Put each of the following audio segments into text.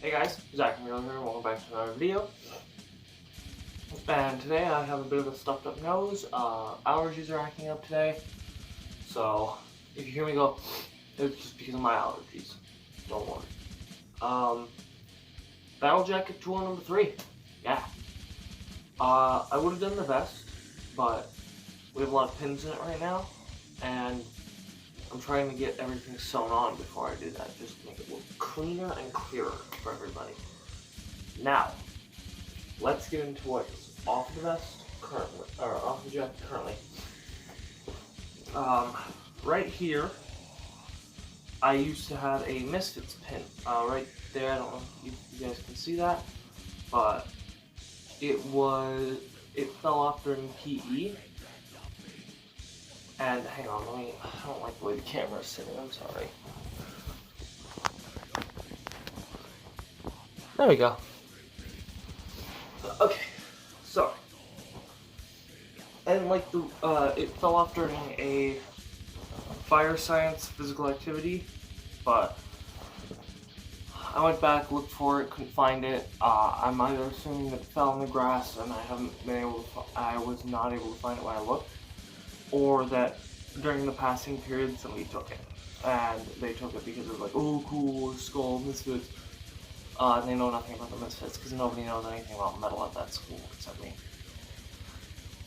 Hey guys, Zach here, and welcome back to another video. And today I have a bit of a stuffed up nose. Allergies are acting up today. So if you hear me go, it's just because of my allergies. Don't worry. Battle jacket tool number 3. Yeah. I would have done the vest, but we have a lot of pins in it right now, and I'm trying to get everything sewn on before I do that, just to make it look cleaner and clearer for everybody. Now, let's get into what's off the vest currently, or off the jacket currently. Right here, I used to have a Misfits pin, right there. I don't know if you guys can see that, but it fell off during PE. And hang on, I don't like the way the camera is sitting, I'm sorry. There we go. Okay, so, and like it fell off during a fire science physical activity, but I went back, looked for it, couldn't find it. I'm either assuming that it fell in the grass and I was not able to find it when I looked, or that during the passing period somebody took it, and they took it because it was like, oh cool, skull, Misfits. They know nothing about the Misfits because nobody knows anything about metal at that school except me.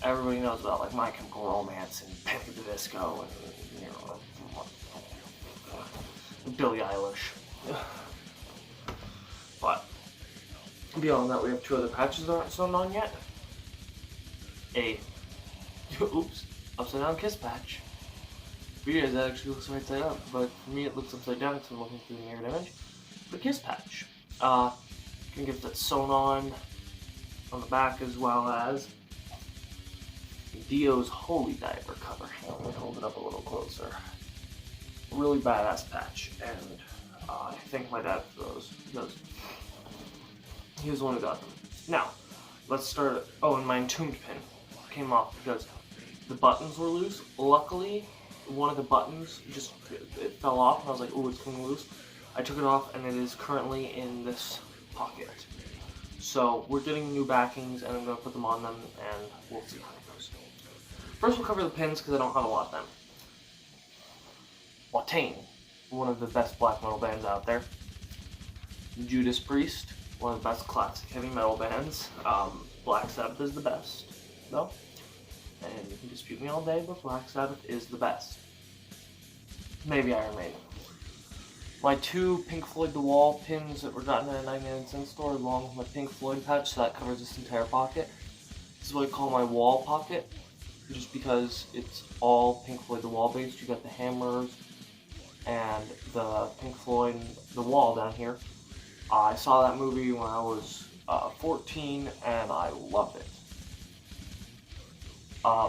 Everybody knows about like My Chemical Romance and Panic at the Disco and, you know, Billie Eilish. But beyond that, we have 2 other patches that aren't sewn on yet. Oops. Upside down kiss patch. For you guys, that actually looks right side up, but for me it looks upside down because I'm looking through the mirrored image. The kiss patch. You can get that sewn on the back, as well as Dio's Holy Diaper cover. Let me hold it up a little closer. Really badass patch, and I thank my dad for those because he was the one who got them. Now, let's start. Oh, and my entombed pin came off because the buttons were loose. Luckily, one of the buttons it fell off, and I was like, "Oh, it's coming loose." I took it off, and it is currently in this pocket. So we're getting new backings, and I'm going to put them on them, and we'll see how it goes. First, we'll cover the pins because I don't have a lot of them. Watain, one of the best black metal bands out there. Judas Priest, one of the best classic heavy metal bands. Black Sabbath is the best, though. And you can dispute me all day, but Black Sabbath is the best. Maybe Iron Maiden. My 2 Pink Floyd The Wall pins that were gotten at a 99-cent store, along with my Pink Floyd patch, so that covers this entire pocket. This is what I call my wall pocket, just because it's all Pink Floyd The Wall based. You got the hammers and the Pink Floyd The Wall down here. I saw that movie when I was 14, and I loved it.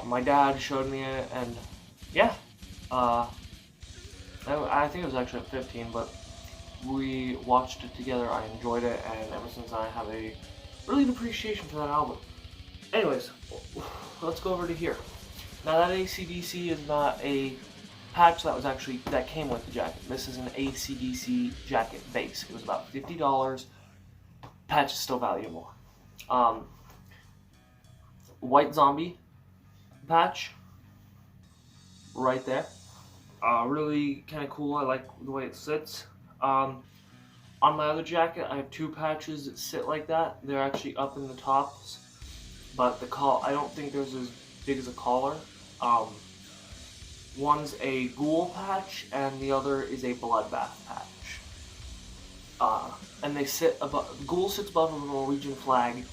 My dad showed me it, and yeah, I think it was actually at 15, but we watched it together. I enjoyed it, and ever since I have a really good appreciation for that album. Anyways, let's go over to here. Now that AC/DC is not a patch that came with the jacket. This is an AC/DC jacket base. It was about $50. Patch is still valuable. White Zombie patch right there. Really kind of cool. I like the way it sits. On my other jacket, I have 2 patches that sit like that. They're actually up in the tops, but I don't think there's as big as a collar. One's a ghoul patch, and the other is a bloodbath patch. And they sit above. Ghoul sits above the Norwegian flag,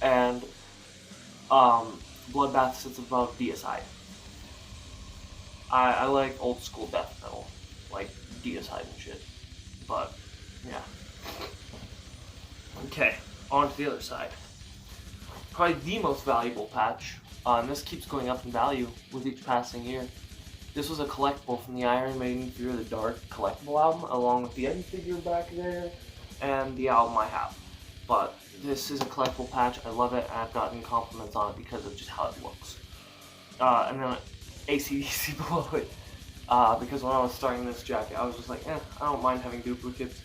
and bloodbath sits above Deicide. I like old school death metal, like Deicide and shit. But yeah. Okay, on to the other side. Probably the most valuable patch, and this keeps going up in value with each passing year. This was a collectible from the Iron Maiden Fear of the Dark collectible album, along with the Eddie figure back there, and the album I have. But this is a collectible patch. I love it, and I've gotten compliments on it because of just how it looks. And then AC/DC below it. Because when I was starting this jacket, I was just like, I don't mind having duplicates.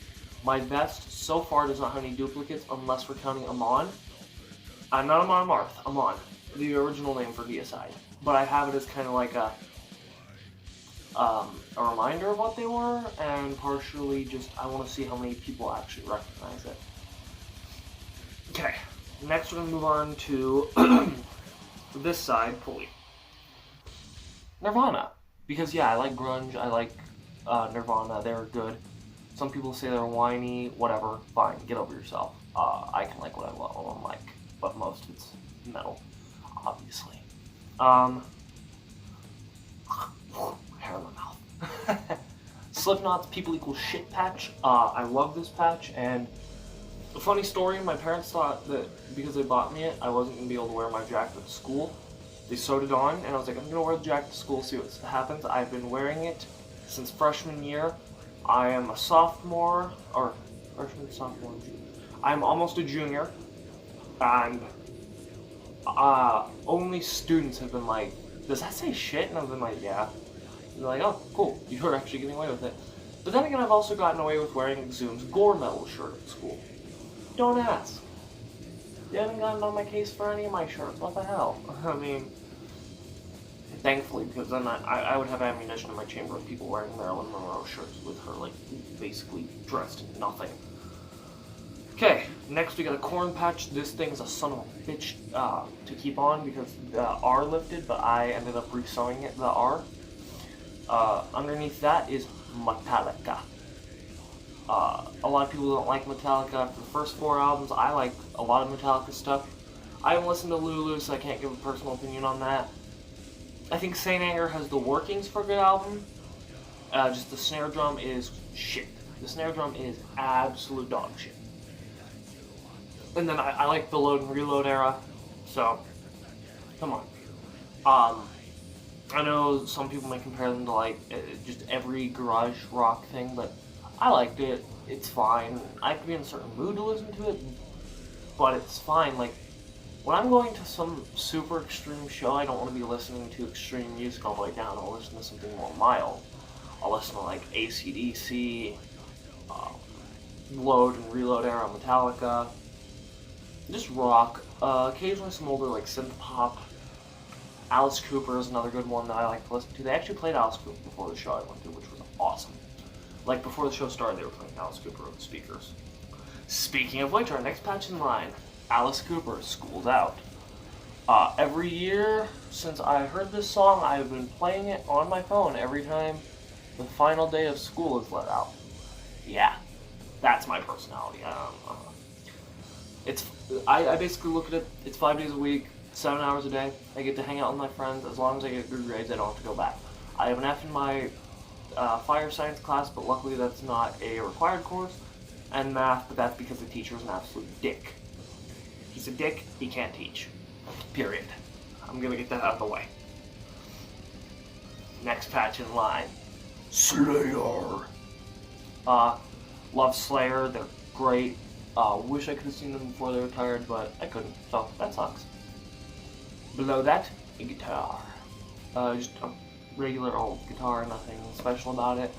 My vest so far does not have any duplicates unless we're counting Amon. Not Amon Marth, Amon, the original name for Deicide. But I have it as kind of like a reminder of what they were, and partially just I want to see how many people actually recognize it. Okay, next we're going to move on to this side, pulley. Nirvana. Because yeah, I like grunge, I like Nirvana, they're good. Some people say they're whiny, whatever, fine, get over yourself. I can like what I like, but most of it's metal, obviously. Hair in my mouth. Slipknot's People Equal Shit patch. I love this patch, and a funny story, my parents thought that because they bought me it, I wasn't going to be able to wear my jacket to school. They sewed it on, and I was like, I'm going to wear the jacket to school, see what happens. I've been wearing it since freshman year. I am a sophomore, or freshman, sophomore, junior. I'm almost a junior, and only students have been like, does that say shit? And I've been like, yeah. And they're like, oh, cool, you're actually getting away with it. But then again, I've also gotten away with wearing Exhum's gore metal shirt at school. Don't ask. They haven't gotten on my case for any of my shirts. What the hell? I mean, thankfully, because then I would have ammunition in my chamber of people wearing Marilyn Monroe shirts with her, like, basically dressed in nothing. Okay, next we got a corn patch. This thing's a son of a bitch to keep on because the R lifted, but I ended up re-sewing it, the R. Underneath that is Metallica. A lot of people don't like Metallica. After the first 4 albums, I like a lot of Metallica stuff. I haven't listened to Lulu, so I can't give a personal opinion on that. I think Saint Anger has the workings for a good album. Just the snare drum is shit. The snare drum is absolute dog shit. And then I like the Load and Reload era, so come on. I know some people may compare them to like just every garage rock thing, but I liked it. It's fine. I have to be in a certain mood to listen to it, but it's fine. Like, when I'm going to some super extreme show, I don't want to be listening to extreme music all the way down. I'll listen to something more mild. I'll listen to like AC/DC, Load and Reload era Metallica, just rock. Occasionally some older like synth pop. Alice Cooper is another good one that I like to listen to. They actually played Alice Cooper before the show I went to, which was awesome. Like, before the show started, they were playing Alice Cooper over the speakers. Speaking of which, our next patch in line, Alice Cooper, School's Out. Every year since I heard this song, I've been playing it on my phone every time the final day of school is let out. Yeah, that's my personality. I basically look at it, it's 5 days a week, 7 hours a day. I get to hang out with my friends. As long as I get good grades, I don't have to go back. I have an F in my fire science class, but luckily that's not a required course, and math, but that's because the teacher's an absolute dick. He's a dick, he can't teach. Period. I'm gonna get that out of the way. Next patch in line, Slayer. Love Slayer, they're great. Wish I could have seen them before they retired, but I couldn't, so that sucks. Below that, a guitar. Just a regular old guitar, nothing special about it.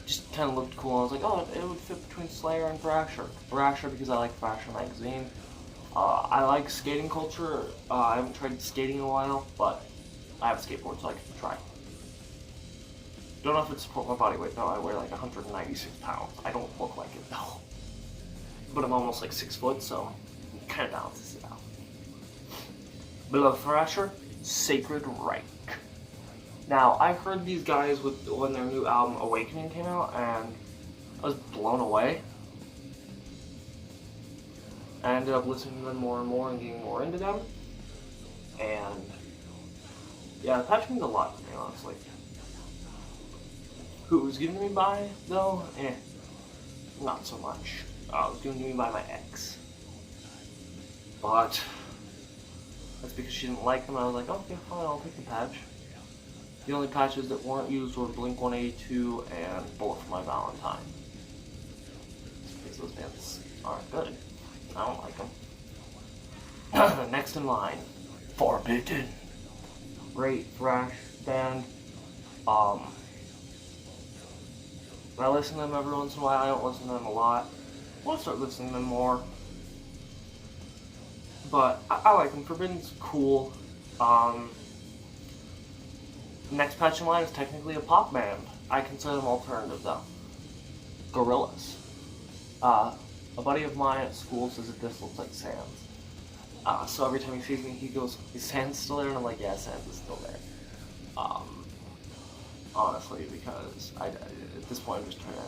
Just kind of looked cool. I was like, oh, it would fit between Slayer and Thrasher. Thrasher because I like Thrasher magazine. I like skating culture. I haven't tried skating in a while, but I have a skateboard, so I can try. Don't know if it supports my body weight, though. I weigh like 196 pounds. I don't look like it, though. But I'm almost like 6 foot, so it kind of balances it out. Below Thrasher, Sacred Reich. Now, I heard these guys when their new album Awakening came out, and I was blown away. I ended up listening to them more and more and getting more into them. And yeah, the patch means a lot to me, honestly. Who it was given to me by, though? Not so much. It was given to me by my ex. But that's because she didn't like them. I was like, okay, fine, I'll take the patch. The only patches that weren't used were Blink-182 and Bullet for My Valentine. Because those bands aren't good. I don't like them. Next in line, Forbidden. Great thrash band. I listen to them every once in a while. I don't listen to them a lot. I want to start listening to them more. But I like them. Forbidden's cool. Next patch in line is technically a pop band. I consider them alternative though. Gorillaz. A buddy of mine at school says that this looks like Sans. So every time he sees me, he goes, "Is Sans still there?" And I'm like, "Yeah, Sans is still there." Honestly, because at this point I'm just trying to,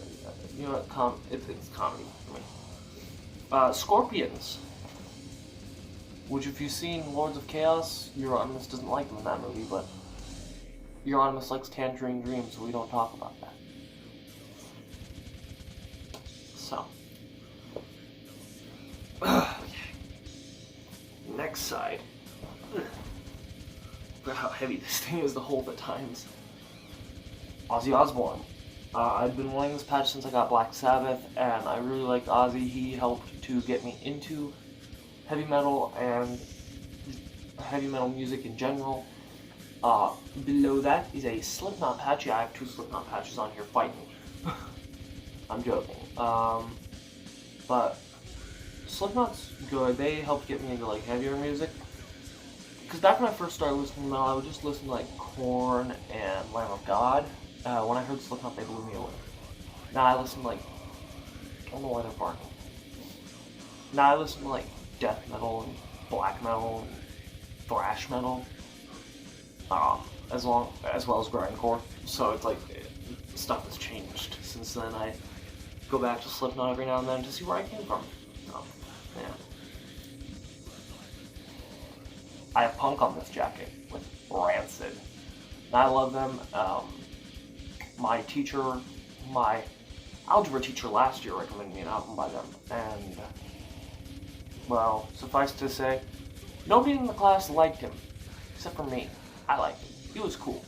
you know what, it's comedy for me. Scorpions. Which, if you've seen Lords of Chaos, Euronymous doesn't like them in that movie, but Euronymous likes Tangerine Dream, so we don't talk about that. So. Next side. Look how heavy this thing is to hold at times. Ozzy Osbourne. I've been wanting this patch since I got Black Sabbath, and I really liked Ozzy. He helped to get me into heavy metal and heavy metal music in general. Below that is a Slipknot patch. Yeah, I have 2 Slipknot patches on here fighting. I'm joking. But Slipknot's good. They helped get me into like heavier music. Because back when I first started listening to metal, I would just listen to like Korn and Lamb of God. When I heard Slipknot, they blew me away. Now I listen to like, I don't know why they're barking. Now I listen to like death metal and black metal and thrash metal, as well as grindcore. So it's like stuff has changed since then. I go back to Slipknot every now and then to see where I came from. Yeah. I have Punk on this jacket with Rancid. And I love them. My teacher, my algebra teacher last year recommended me an album by them, and well, suffice to say, nobody in the class liked him, except for me. I liked him. He was cool.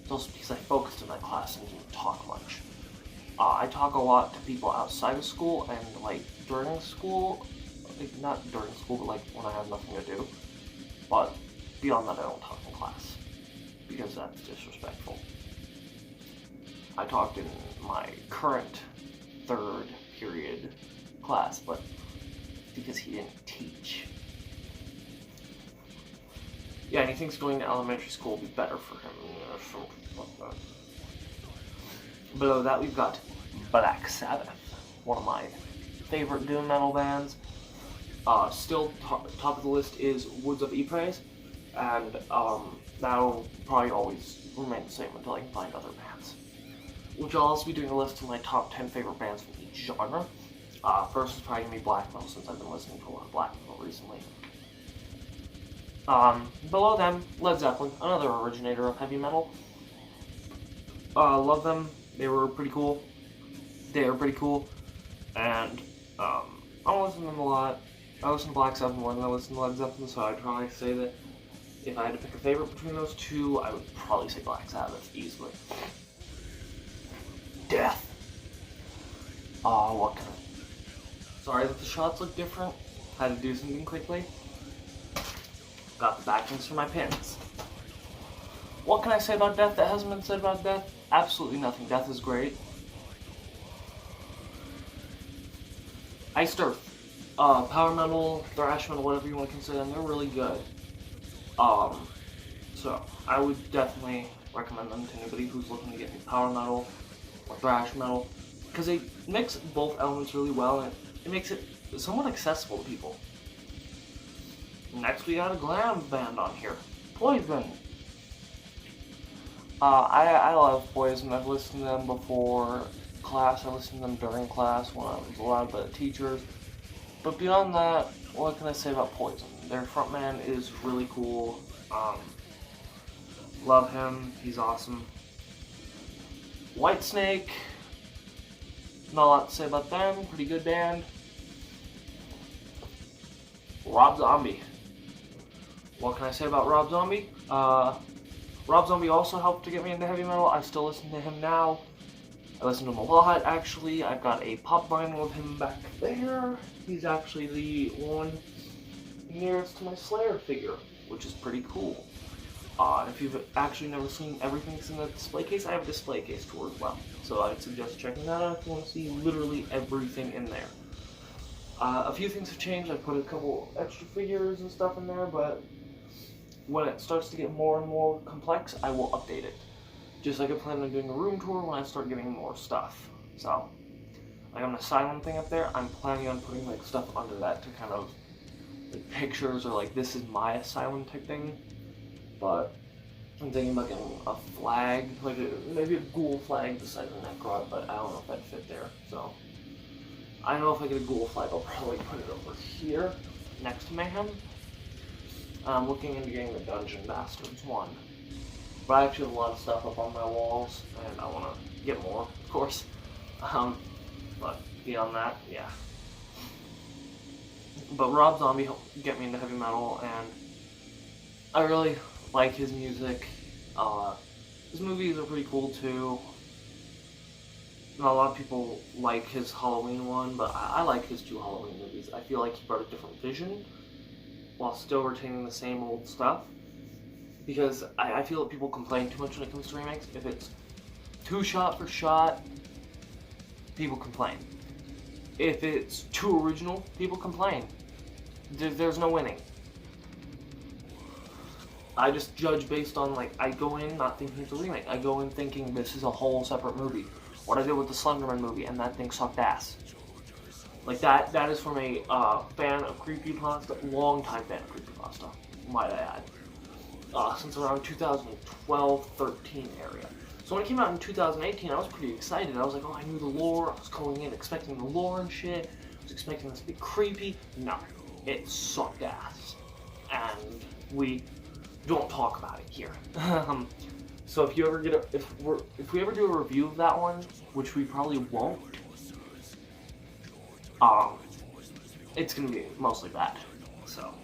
It's also because I focused in that class and didn't talk much. I talk a lot to people outside of school and like during school, like not during school, but like when I have nothing to do. But beyond that, I don't talk in class because that's disrespectful. I talked in my current 3rd period class, but because he didn't teach. Yeah, and he thinks going to elementary school will be better for him. Below that, we've got Black Sabbath, one of my favorite doom metal bands. Still top of the list is Woods of Ypres, and that'll probably always remain the same until I can find other bands. Which I'll also be doing a list of my top 10 favorite bands from each genre. First is probably going to be black metal, since I've been listening to a lot of black metal recently. Below them, Led Zeppelin, another originator of heavy metal. Love them. They were pretty cool. And I don't listen to them a lot. I listen to Black Sabbath more than I listen to Led Zeppelin, so I'd probably say that if I had to pick a favorite between those two, I would probably say Black Sabbath easily. Death. What can I... Sorry that the shots look different. Had to do something quickly. Got the backings for my pins. What can I say about Death that hasn't been said about Death? Absolutely nothing. Death is great. Iced Earth. Power metal, thrash metal, whatever you want to consider them, they're really good. So I would definitely recommend them to anybody who's looking to get into power metal or thrash metal, because they mix both elements really well, and it makes it somewhat accessible to people. Next, we got a glam band on here, Poison. I love Poison. I've listened to them before class. I listened to them during class when I was allowed by the teachers. But beyond that, what can I say about Poison? Their frontman is really cool. Love him. He's awesome. Whitesnake. Not a lot to say about them. Pretty good band. Rob Zombie. What can I say about Rob Zombie? Rob Zombie also helped to get me into heavy metal. I still listen to him now. I listen to him a lot, actually. I've got a pop vinyl of him back there. He's actually the one nearest to my Slayer figure, which is pretty cool. If you've actually never seen Everything's in the Display Case, I have a display case tour as well. So I'd suggest checking that out if you want to see literally everything in there. A few things have changed. I put a couple extra figures and stuff in there, but when it starts to get more and more complex, I will update it. Just like I plan on doing a room tour when I start getting more stuff. So, like an asylum thing up there, I'm planning on putting like stuff under that to kind of like pictures or like this is my asylum type thing. But I'm thinking about getting a flag, like maybe a ghoul flag beside the necrot, but I don't know if that'd fit there. So I know if I get a ghoul flag, I'll probably put it over here next to Mayhem. I'm looking into getting the Dungeon Bastards one. But I actually have a lot of stuff up on my walls, and I want to get more, of course. But beyond that, yeah. But Rob Zombie helped get me into heavy metal, and I really like his music. His movies are pretty cool too. Not a lot of people like his Halloween one, but I like his 2 Halloween movies. I feel like he brought a different vision while still retaining the same old stuff. Because I feel that people complain too much when it comes to remakes. If it's too shot for shot, people complain. If it's too original, people complain. There's no winning. I just judge based on, like, I go in not thinking it's a remake. I go in thinking this is a whole separate movie. What I did with the Slenderman movie, and that thing sucked ass. Like, that is from a fan of creepypasta, long-time fan of creepypasta, might I add. Since around 2012-13 area. So when it came out in 2018, I was pretty excited. I was like, oh, I knew the lore. I was going in expecting the lore and shit. I was expecting this to be creepy. No, it sucked ass. And we don't talk about it here. So if you ever get if we ever do a review of that one, which we probably won't, it's gonna be mostly bad. So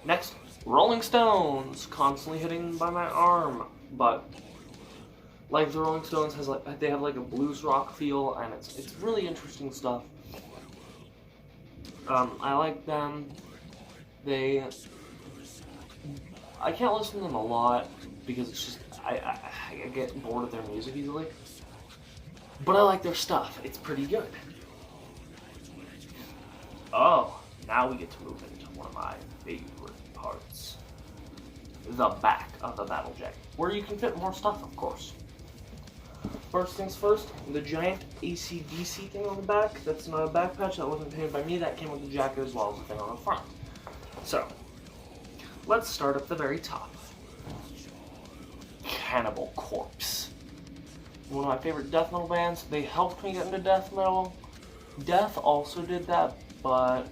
next, Rolling Stones, constantly hitting by my arm, but like the Rolling Stones they have like a blues rock feel, and it's really interesting stuff. I like them. I can't listen to them a lot because it's just I get bored of their music easily. But I like their stuff. It's pretty good. Oh, now we get to move into one of my favorite parts. The back of the battle jacket, where you can fit more stuff, of course. First things first, the giant AC/DC thing on the back. That's not a back patch, that wasn't painted by me, that came with the jacket as well as the thing on the front. So, let's start at the very top. Cannibal Corpse. One of my favorite death metal bands. They helped me get into death metal. Death also did that, but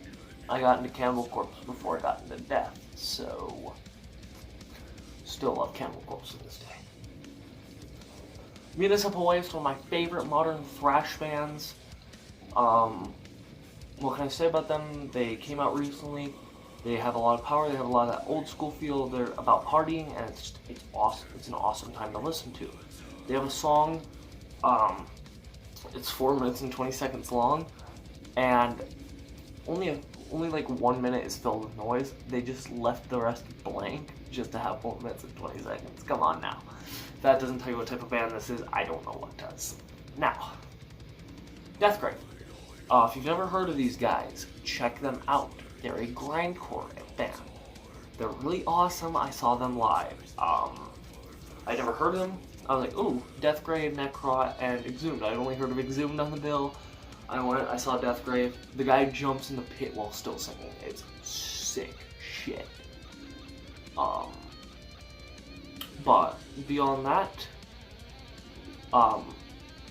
I got into Cannibal Corpse before I got into death, so still love Cannibal Corpse to this day. Municipal Waste, one of my favorite modern thrash bands. What can I say about them? They came out recently. They have a lot of power. They have a lot of that old school feel. They're about partying, and it's awesome. It's an awesome time to listen to. They have a song. It's 4 minutes and 20 seconds long, and only like 1 minute is filled with noise. They just left the rest blank just to have 4 minutes and 20 seconds. Come on now. If that doesn't tell you what type of band this is, I don't know what does. Now, Deathgrave. If you've never heard of these guys, check them out. They're a grindcore band. They're really awesome. I saw them live. I never heard of them. I was like, ooh, Deathgrave, Necrot, and Exhumed. I'd only heard of Exhumed on the bill. I saw Deathgrave. The guy jumps in the pit while still singing. It's sick shit. But beyond that,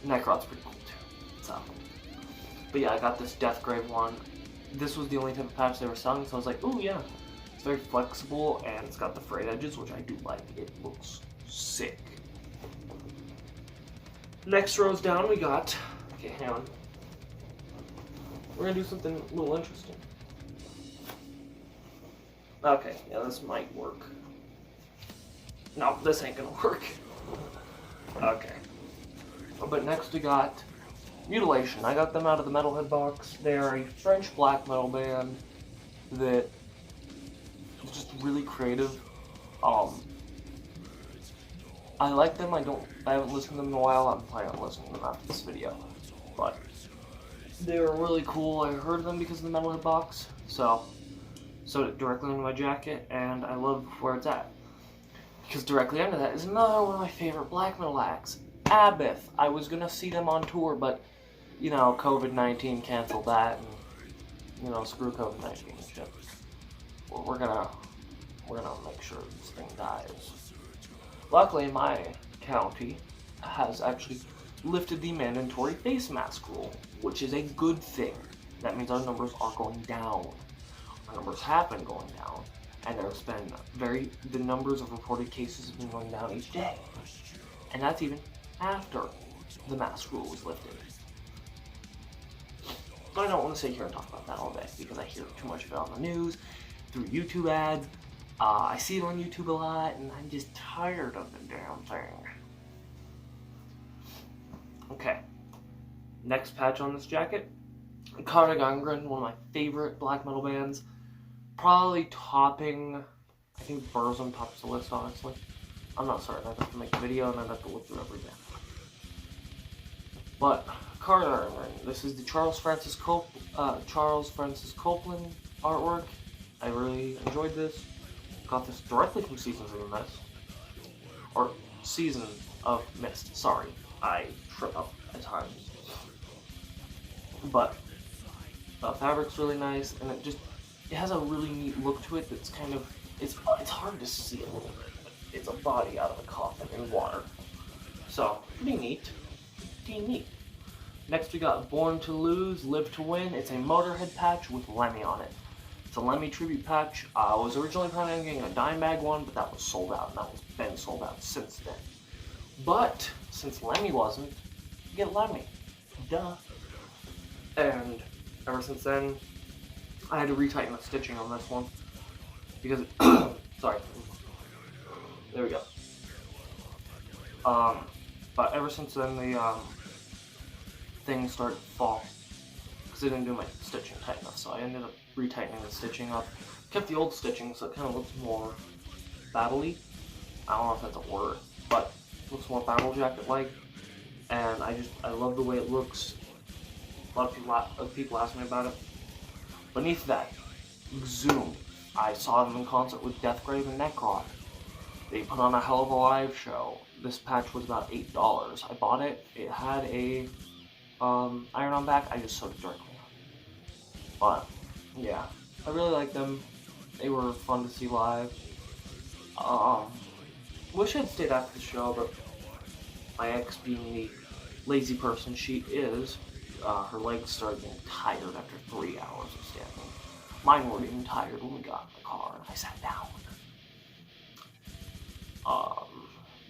Necrot's pretty cool too. So, but yeah, I got this Deathgrave one. This was the only type of patch they were selling, so I was like, ooh yeah. It's very flexible, and it's got the frayed edges, which I do like. It looks sick. Next rows down, we got, okay, hang on. We're gonna do something a little interesting. Okay, yeah, this might work. No, this ain't gonna work. Okay. But next we got Mutilation. I got them out of the Metalhead box. They are a French black metal band that is just really creative. I like them. I haven't listened to them in a while. I'm planning on listening to them after this video. But they were really cool. I heard them because of the metal box. So sewed it directly into my jacket, and I love where it's at. Because directly under that is another one of my favorite black metal acts, Abath. I was gonna see them on tour, but you know, COVID-19 canceled that, and you know, screw COVID-19 and shit. We're gonna make sure this thing dies. Luckily, my county has actually lifted the mandatory face mask rule, which is a good thing. That means our numbers are going down. Our numbers have been going down, and there's been the numbers of reported cases have been going down each day. And that's even after the mask rule was lifted. But I don't want to sit here and talk about that all day, because I hear too much of it on the news, through YouTube ads. I see it on YouTube a lot, and I'm just tired of the damn thing. Okay, next patch on this jacket, Cardigangren, one of my favorite black metal bands. Probably topping, I think Burzum tops the list, honestly. I'm not certain, I'd have to make a video and I'd have to look through every band. But, Cardigangren, this is the Charles Francis Copeland artwork. I really enjoyed this. Got this directly from Seasons of Mist. Or Season of Mist, sorry. I trip up at times. But the fabric's really nice, and it has a really neat look to it that's kind of, it's hard to see a little bit, but it's a body out of a coffin in water. So, pretty neat. Next we got Born to Lose, Live to Win. It's a Motorhead patch with Lemmy on it. It's a Lemmy tribute patch. I was originally planning on getting a dime bag one, but that was sold out, and that has been sold out since then. But, since Lemmy wasn't, get Lemmy. Duh. And ever since then, I had to retighten the stitching on this one. Because, sorry. There we go. But ever since then, the, things started to fall. Because I didn't do my stitching tight enough, so I ended up retightening the stitching up. Kept the old stitching, so it kind of looks more battle-y. I don't know if that's a word, but it looks more battle jacket-like. And I love the way it looks. A lot of people ask me about it. Beneath that, Zoom. I saw them in concert with Deathgrave and Necron. They put on a hell of a live show. This patch was about $8. I bought it. It had a iron-on back. I just sewed it directly on. But yeah, I really like them. They were fun to see live. Wish I'd stayed after the show, but my ex, being the lazy person she is, her legs started getting tired after 3 hours of standing. Mine were getting tired when we got in the car and I sat down.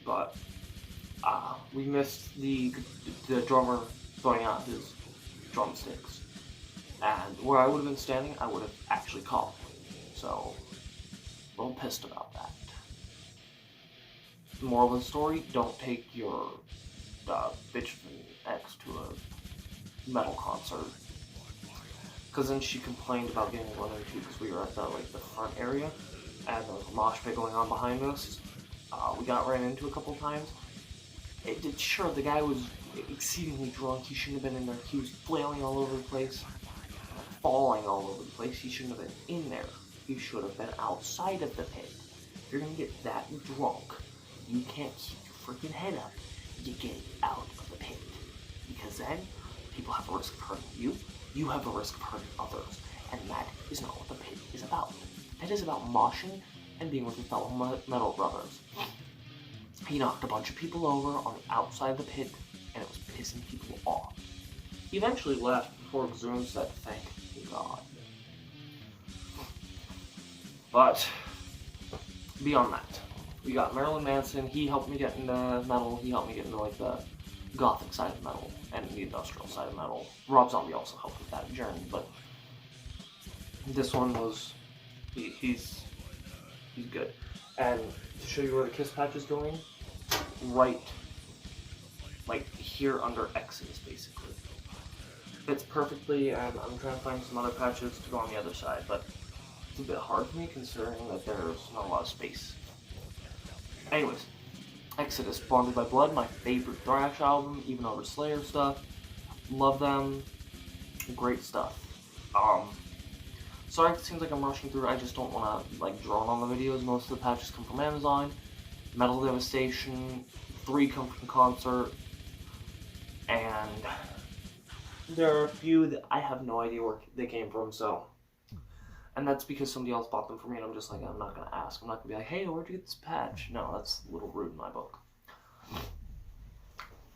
But we missed the drummer throwing out his drumsticks. And where I would have been standing, I would have actually called. So, a little pissed about that. Moral of the story, don't take your bitch ex to a metal concert. Because then she complained about getting run into because we were at the front area and there was a mosh pit going on behind us. We got ran into a couple times. Sure, the guy was exceedingly drunk. He shouldn't have been in there. He was flailing all over the place, falling all over the place. He shouldn't have been in there. He should have been outside of the pit. If you're gonna get that drunk, you can't keep your freaking head up. You get out of the pit. Because then, people have a risk of hurting you. You have a risk of hurting others. And that is not what the pit is about. The pit is about moshing and being with your fellow metal brothers. He knocked a bunch of people over on the outside of the pit, and it was pissing people off. He eventually left before Zoom said, thank God. But, beyond that, we got Marilyn Manson. He helped me get into metal. He helped me get into the gothic side of metal and the industrial side of metal. Rob Zombie also helped with that journey, but this one was, he's good. And to show you where the kiss patch is going, right, here under X's, basically. Fits perfectly, and I'm trying to find some other patches to go on the other side, but it's a bit hard for me considering that there's not a lot of space. Anyways, Exodus, Bonded by Blood, my favorite thrash album, even over Slayer stuff. Love them. Great stuff. Sorry if it seems like I'm rushing through. I just don't want to like drone on the videos. Most of the patches come from Amazon. Metal Devastation, 3 come from Concert, and there are a few that I have no idea where they came from. So, and that's because somebody else bought them for me, and I'm just like, I'm not gonna ask. I'm not gonna be like, hey, where'd you get this patch? No, that's a little rude in my book.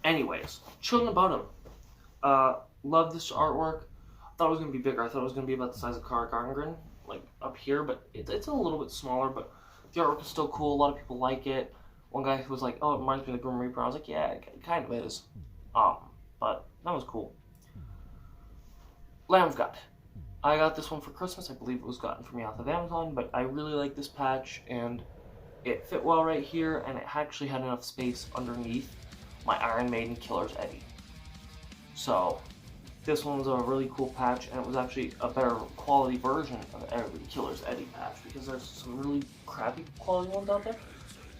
Anyways, chilling about them. Love this artwork. I thought it was going to be bigger. I thought it was going to be about the size of Kara Garngren, like up here, but it's a little bit smaller, but the artwork is still cool. A lot of people like it. One guy was like, oh, it reminds me of the Grim Reaper. I was like, yeah, it kind of is. But that was cool. Lamb of God. I got this one for Christmas. I believe it was gotten for me off of Amazon, but I really like this patch, and it fit well right here, and it actually had enough space underneath my Iron Maiden Killer's Eddie. So, this one was a really cool patch, and it was actually a better quality version of every Killer's Eddie patch, because there's some really crappy quality ones out there.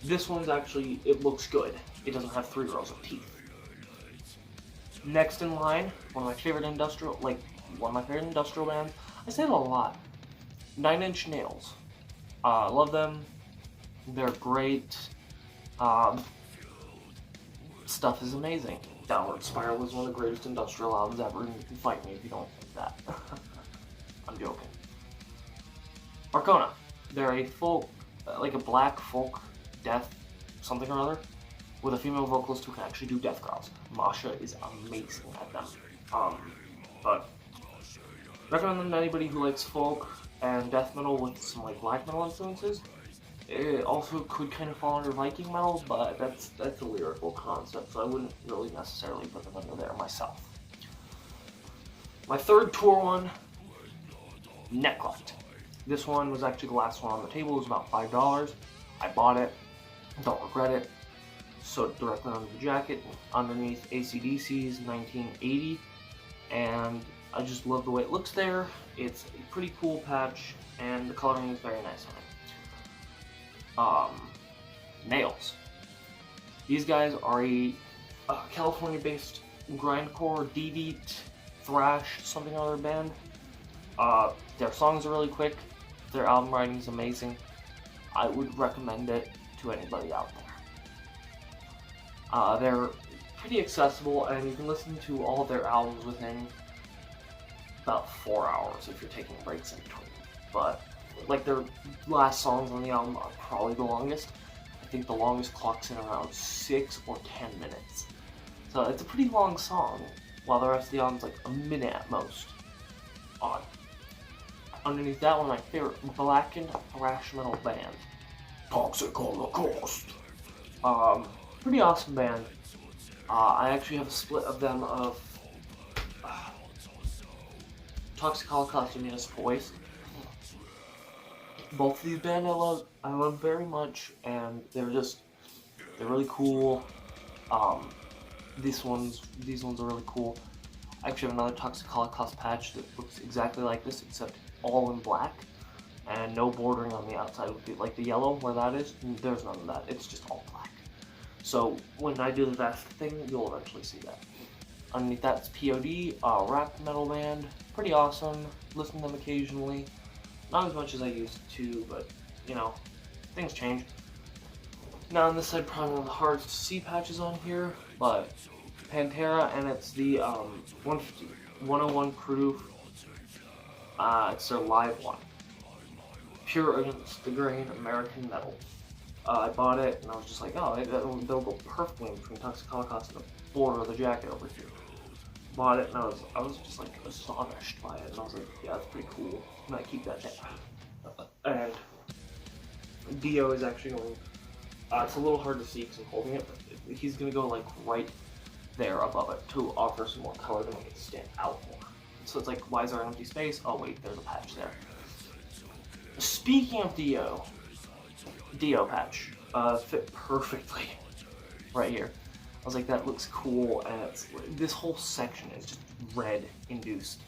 This one's actually, it looks good. It doesn't have 3 rows of teeth. Next in line, one of my favorite industrial bands. I say that a lot. 9 Inch Nails. Love them. They're great. Stuff is amazing. Downward Spiral is one of the greatest industrial albums ever, and you can fight me if you don't think that. I'm joking. Arcona. They're a folk, like a black folk death something or other, with a female vocalist who can actually do death growls. Masha is amazing at them. But recommend them to anybody who likes folk and death metal with some like black metal influences. It also could kind of fall under Viking metal, but that's a lyrical concept, so I wouldn't really necessarily put them under there myself. My third tour one, Necrot. This one was actually the last one on the table. It was about $5. I bought it. Don't regret it. Sewed directly onto the jacket, underneath AC/DC's 1980, and I just love the way it looks there. It's a pretty cool patch, and the coloring is very nice on it. Nails. These guys are a California-based grindcore, deviant, thrash, something or other band. Their songs are really quick. Their album writing is amazing. I would recommend it to anybody out there. They're pretty accessible, and you can listen to all of their albums within about 4 hours if you're taking breaks in between. But like their last songs on the album are probably the longest. I think the longest clocks in around 6 or 10 minutes. So it's a pretty long song, while the rest of the album's like a minute at most. Underneath that one, my favorite blackened thrash metal band, Toxic Holocaust. Pretty awesome band. I actually have a split of them of Toxic Holocaust and Municipal Waste. Both of these bands I love very much, and they're really cool. These ones are really cool. I actually have another Toxic Holocaust patch that looks exactly like this, except all in black, and no bordering on the outside would be like the yellow where that is. There's none of that. It's just all black. So when I do the vest thing, you'll eventually see that. Underneath that's POD, rap metal band. Pretty awesome. Listen to them occasionally. Not as much as I used to, but you know, things change. Now on this side, probably one of the hardest to see patches on here, but Pantera, and it's the 101 proof. It's their live one. Pure Against the Grain American Metal. I bought it, and I was just like, oh, they'll go perfectly in between Toxic Holocaust and the border of the jacket over here. Bought it, and I was just like astonished by it, and I was like, yeah, that's pretty cool. I might keep that down. And Dio is actually going. It's a little hard to see because I'm holding it, but he's gonna go like right there above it to offer some more color to make it stand out more. So it's like, why is there an empty space? Oh wait, there's a patch there. Speaking of Dio patch, fit perfectly right here. I was like, that looks cool, and this whole section is just red induced.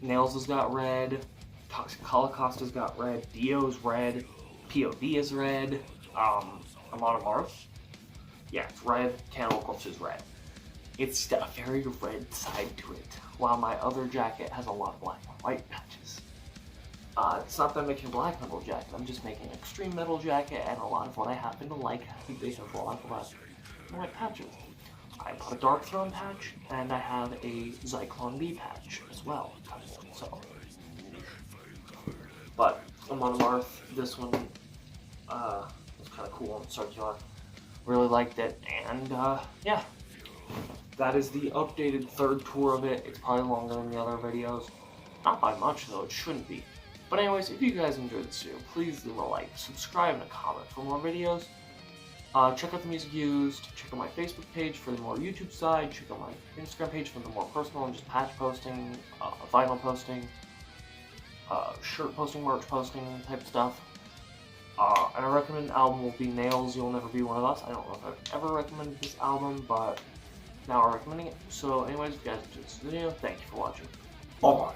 Nails has got red, Toxic Holocaust has got red, Dio's red, POD is red, Amon Amarth Yeah, it's red. Cannibal Corpse is red. It's a very red side to it, while my other jacket has a lot of black and white patches. It's not that I'm making a black metal jacket, I'm just making an extreme metal jacket, and a lot of what I happen to like, they have a lot of black and white patches. I put a Dark Throne patch, and I have a Zyklon B patch as well. So, but I'm on Marth. This one was kind of cool and circular. Really liked it, and yeah, that is the updated third tour of it. It's probably longer than the other videos. Not by much though, it shouldn't be. But anyways, if you guys enjoyed this video, please leave a like, subscribe, and a comment for more videos. Check out the music used, check out my Facebook page for the more YouTube side, check out my Instagram page for the more personal and just patch posting, vinyl posting, shirt posting, merch posting type stuff. And I recommend the album will be Nails, You'll Never Be One of Us. I don't know if I've ever recommended this album, but now I'm recommending it. So anyways, if you guys enjoyed this video, thank you for watching. Bye.